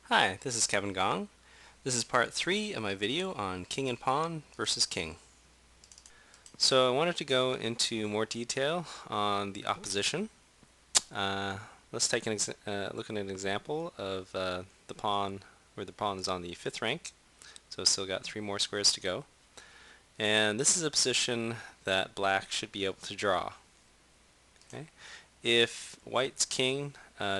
Hi, this is Kevin Gong. This is part 3 of my video on king and pawn versus king. So I wanted to go into more detail on the opposition. Uh, let's take look at an example of the pawn where the pawn is on the 5th rank. So it's still got 3 more squares to go. And this is a position that black should be able to draw. Okay? If white's king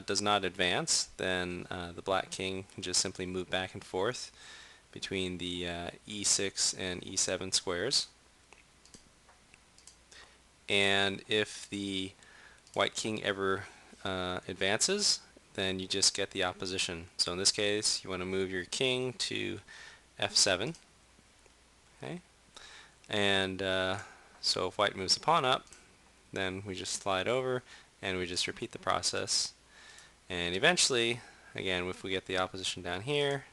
does not advance, then the black king can just simply move back and forth between the e6 and e7 squares. And if the white king ever advances, then you just get the opposition. So in this case, you want to move your king to f7. Okay? And so if white moves the pawn up, then we just slide over and we just repeat the process. And eventually, again, if we get the opposition down here,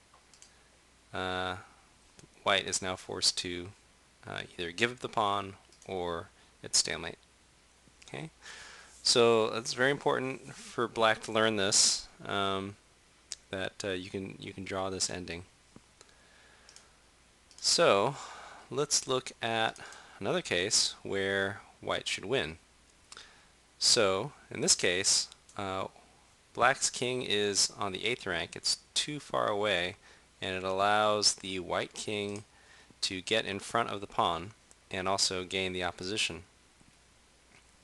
white is now forced to either give up the pawn or it's stalemate. Okay, so it's very important for black to learn this, that you can draw this ending. So let's look at another case where white should win. So in this case, black's king is on the 8th rank. It's too far away, and it allows the white king to get in front of the pawn and also gain the opposition.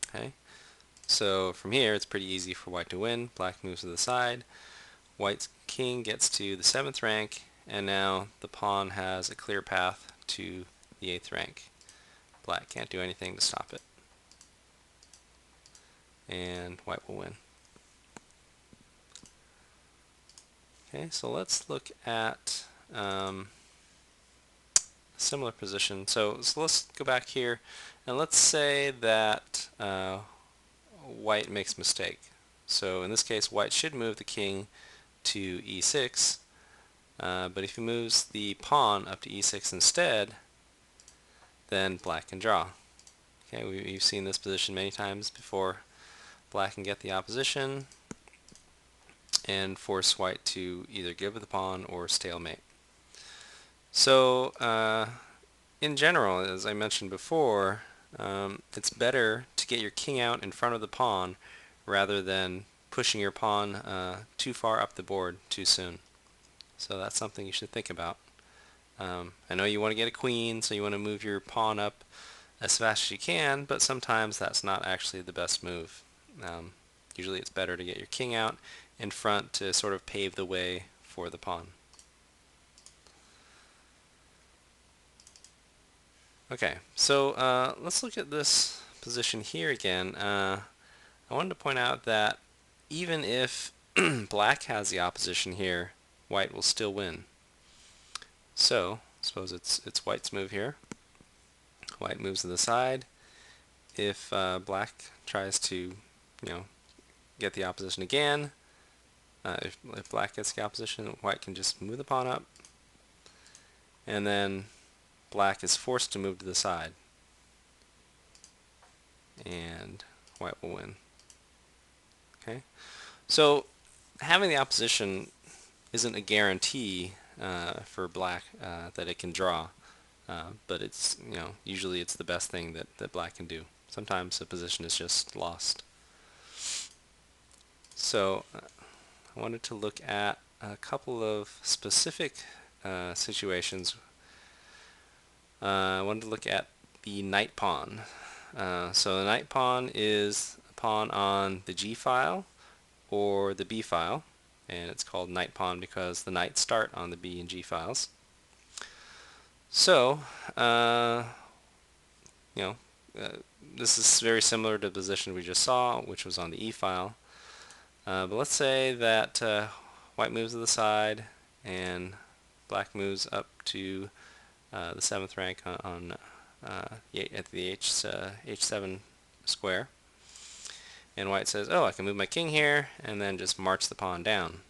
Okay, so from here it's pretty easy for white to win. Black moves to the side, white's king gets to the 7th rank, and now the pawn has a clear path to the 8th rank. Black can't do anything to stop it, and white will win. Okay, so let's look at similar position. So let's go back here and let's say that white makes a mistake. So in this case, white should move the king to e6, but if he moves the pawn up to e6 instead, then black can draw. Okay, we've seen this position many times before. Black can get the opposition and force white to either give the pawn or stalemate. So in general, as I mentioned before, it's better to get your king out in front of the pawn rather than pushing your pawn too far up the board too soon. So that's something you should think about. I know you want to get a queen, so you want to move your pawn up as fast as you can, but sometimes that's not actually the best move. Usually it's better to get your king out in front to sort of pave the way for the pawn. Okay, so let's look at this position here again. I wanted to point out that even if black has the opposition here, white will still win. So, suppose it's white's move here. White moves to the side. If black tries to, get the opposition again, if black gets the opposition, white can just move the pawn up, and then black is forced to move to the side, and white will win. Okay, so having the opposition isn't a guarantee for black that it can draw, but it's usually it's the best thing that black can do. Sometimes the position is just lost. So I wanted to look at a couple of specific situations. I wanted to look at the knight pawn. So the knight pawn is a pawn on the G file or the B file, and it's called knight pawn because the knights start on the B and G files. So, this is very similar to the position we just saw, which was on the E file. But let's say that white moves to the side and black moves up to the 7th rank at the H7 square. And white says, oh, I can move my king here and then just march the pawn down.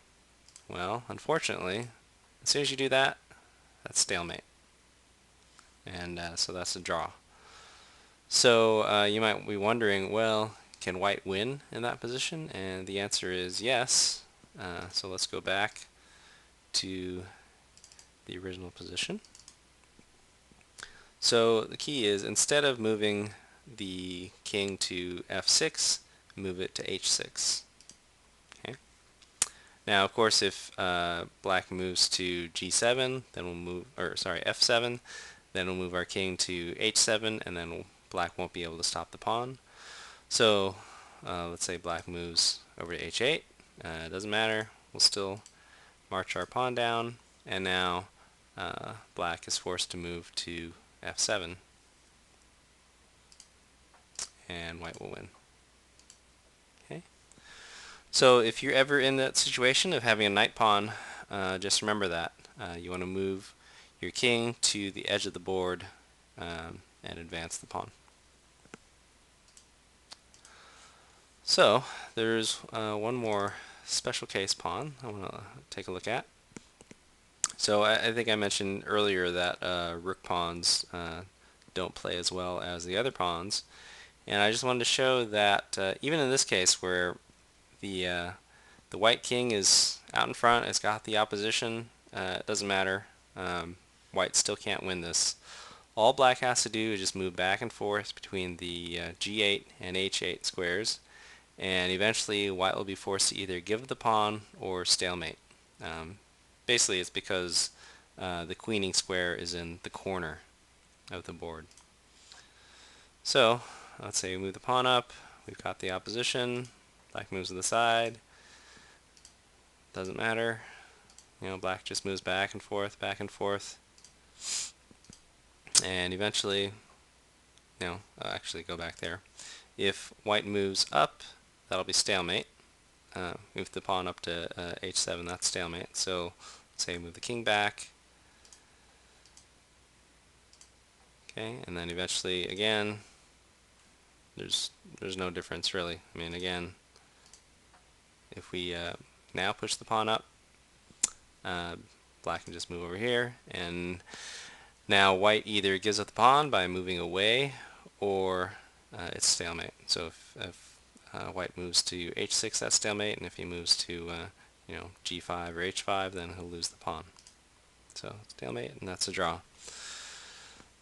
Well, unfortunately, as soon as you do that, that's stalemate. And so that's a draw. So you might be wondering, well, can white win in that position? And the answer is yes. So let's go back to the original position. So the key is, instead of moving the king to f6, move it to h6. Okay. Now, of course, if black moves to g7, then we'll move, or sorry, f7, then we'll move our king to h7, and then black won't be able to stop the pawn. So let's say black moves over to h8. It doesn't matter. We'll still march our pawn down, and now black is forced to move to f7, and white will win. Okay. So if you're ever in that situation of having a knight pawn, just remember that. You want to move your king to the edge of the board and advance the pawn. So there's one more special case pawn I want to take a look at. So I think I mentioned earlier that rook pawns don't play as well as the other pawns, and I just wanted to show that even in this case where the white king is out in front, it's got the opposition, it doesn't matter, white still can't win this. All black has to do is just move back and forth between the g8 and h8 squares, and eventually white will be forced to either give the pawn or stalemate. Basically it's because the queening square is in the corner of the board. So let's say we move the pawn up, we've got the opposition, black moves to the side, doesn't matter, black just moves back and forth, and eventually, I'll actually go back there. If white moves up, that'll be stalemate. Move the pawn up to h7, that's stalemate. So let's say move the king back. Okay, and then eventually again, there's no difference really. I mean, again, if we now push the pawn up, black can just move over here, and now white either gives up the pawn by moving away, or it's stalemate. So if white moves to h6, that's stalemate, and if he moves to g5 or h5, then he'll lose the pawn. So stalemate, and that's a draw.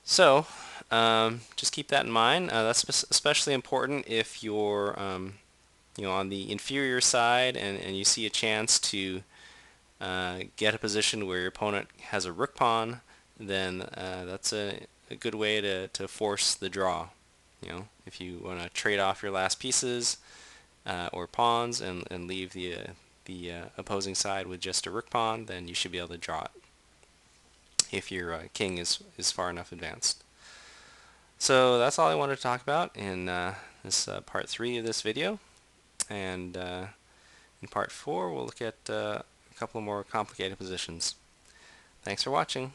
So just keep that in mind. That's especially important if you're on the inferior side and you see a chance to get a position where your opponent has a rook pawn, then that's a good way to force the draw. If you want to trade off your last pieces or pawns and leave the opposing side with just a rook pawn, then you should be able to draw it if your king is far enough advanced. So that's all I wanted to talk about in this part 3 of this video, and in part 4 we'll look at a couple more complicated positions. Thanks for watching.